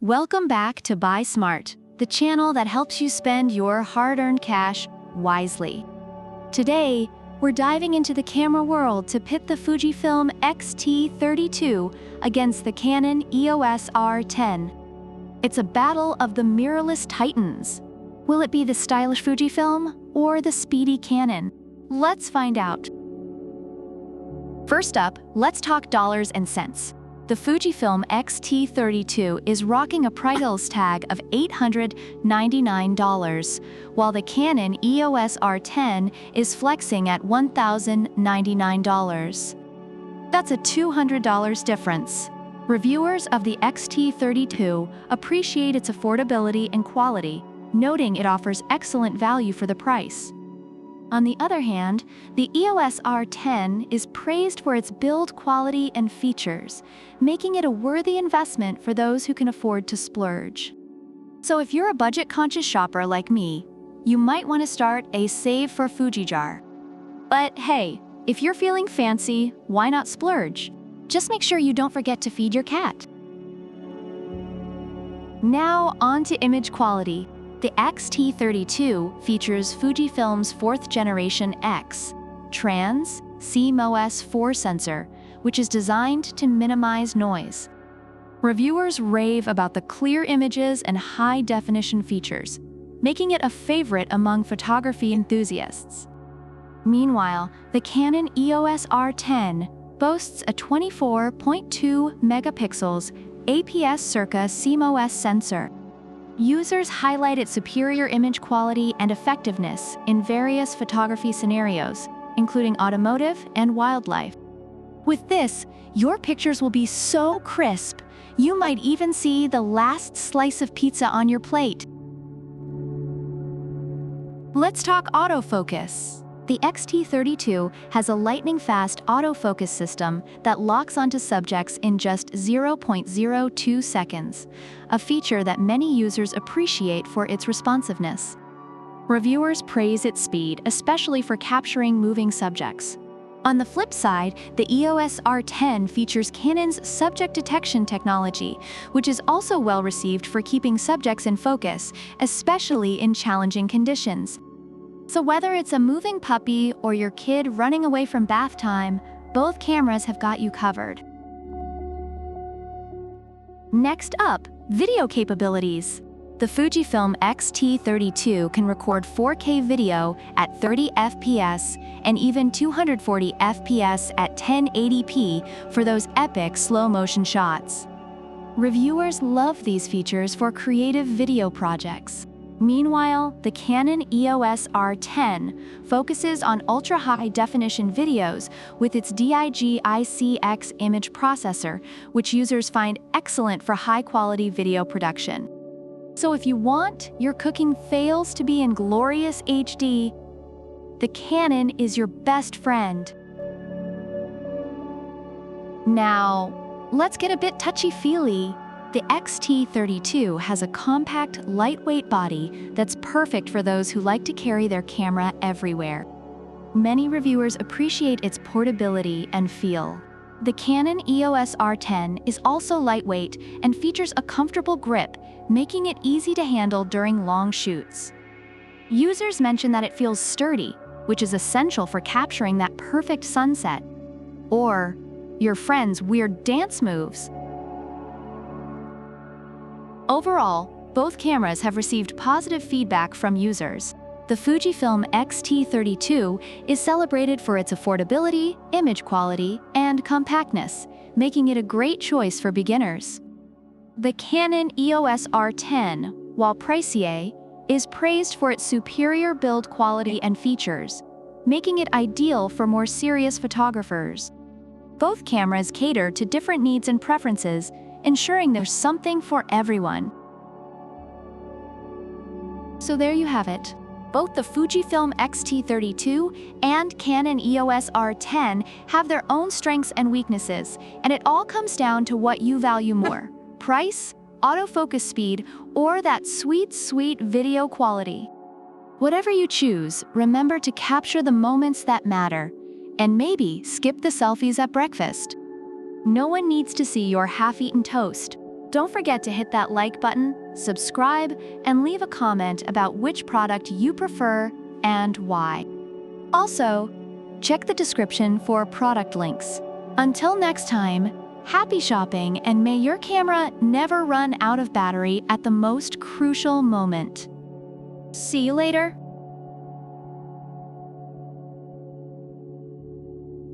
Welcome back to Buy Smart, the channel that helps you spend your hard-earned cash wisely. Today, we're diving into the camera world to pit the Fujifilm X-T30 against the Canon EOS R10. It's a battle of the mirrorless titans. Will it be the stylish Fujifilm or the speedy Canon? Let's find out. First up, let's talk dollars and cents. The Fujifilm X-T30 is rocking a price tag of $899, while the Canon EOS R10 is flexing at $1,099. That's a $200 difference. Reviewers of the X-T30 appreciate its affordability and quality, noting it offers excellent value for the price. On the other hand, the EOS R10 is praised for its build quality and features, making it a worthy investment for those who can afford to splurge. So if you're a budget-conscious shopper like me, you might want to start a Save for Fuji jar. But hey, if you're feeling fancy, why not splurge? Just make sure you don't forget to feed your cat. Now on to image quality. The X-T30 features Fujifilm's 4th generation X-Trans CMOS 4 sensor, which is designed to minimize noise. Reviewers rave about the clear images and high-definition features, making it a favorite among photography enthusiasts. Meanwhile, the Canon EOS R10 boasts a 24.2 megapixels APS circa CMOS sensor. Users highlight its superior image quality and effectiveness in various photography scenarios, including automotive and wildlife. With this, your pictures will be so crisp, you might even see the last slice of pizza on your plate. Let's talk autofocus. The X-T30 has a lightning-fast autofocus system that locks onto subjects in just 0.02 seconds, a feature that many users appreciate for its responsiveness. Reviewers praise its speed, especially for capturing moving subjects. On the flip side, the EOS R10 features Canon's subject detection technology, which is also well received for keeping subjects in focus, especially in challenging conditions. So whether it's a moving puppy or your kid running away from bath time, both cameras have got you covered. Next up, video capabilities. The Fujifilm X-T30 can record 4K video at 30 FPS and even 240 FPS at 1080p for those epic slow-motion shots. Reviewers love these features for creative video projects. Meanwhile, the Canon EOS R10 focuses on ultra-high-definition videos with its DIG-ICX image processor, which users find excellent for high-quality video production. So if you want your cooking fails to be in glorious HD, the Canon is your best friend. Now, let's get a bit touchy-feely. The X-T30 has a compact, lightweight body that's perfect for those who like to carry their camera everywhere. Many reviewers appreciate its portability and feel. The Canon EOS R10 is also lightweight and features a comfortable grip, making it easy to handle during long shoots. Users mention that it feels sturdy, which is essential for capturing that perfect sunset, or your friend's weird dance moves. Overall, both cameras have received positive feedback from users. The Fujifilm X-T30 is celebrated for its affordability, image quality, and compactness, making it a great choice for beginners. The Canon EOS R10, while pricier, is praised for its superior build quality and features, making it ideal for more serious photographers. Both cameras cater to different needs and preferences, ensuring there's something for everyone. So there you have it. Both the Fujifilm X-T30 and Canon EOS R10 have their own strengths and weaknesses, and it all comes down to what you value more: price, autofocus speed, or that sweet video quality. Whatever you choose, remember to capture the moments that matter, and maybe skip the selfies at breakfast. No one needs to see your half-eaten toast. Don't forget to hit that like button, subscribe, and leave a comment about which product you prefer and why. Also, check the description for product links. Until next time, happy shopping, and may your camera never run out of battery at the most crucial moment. See you later.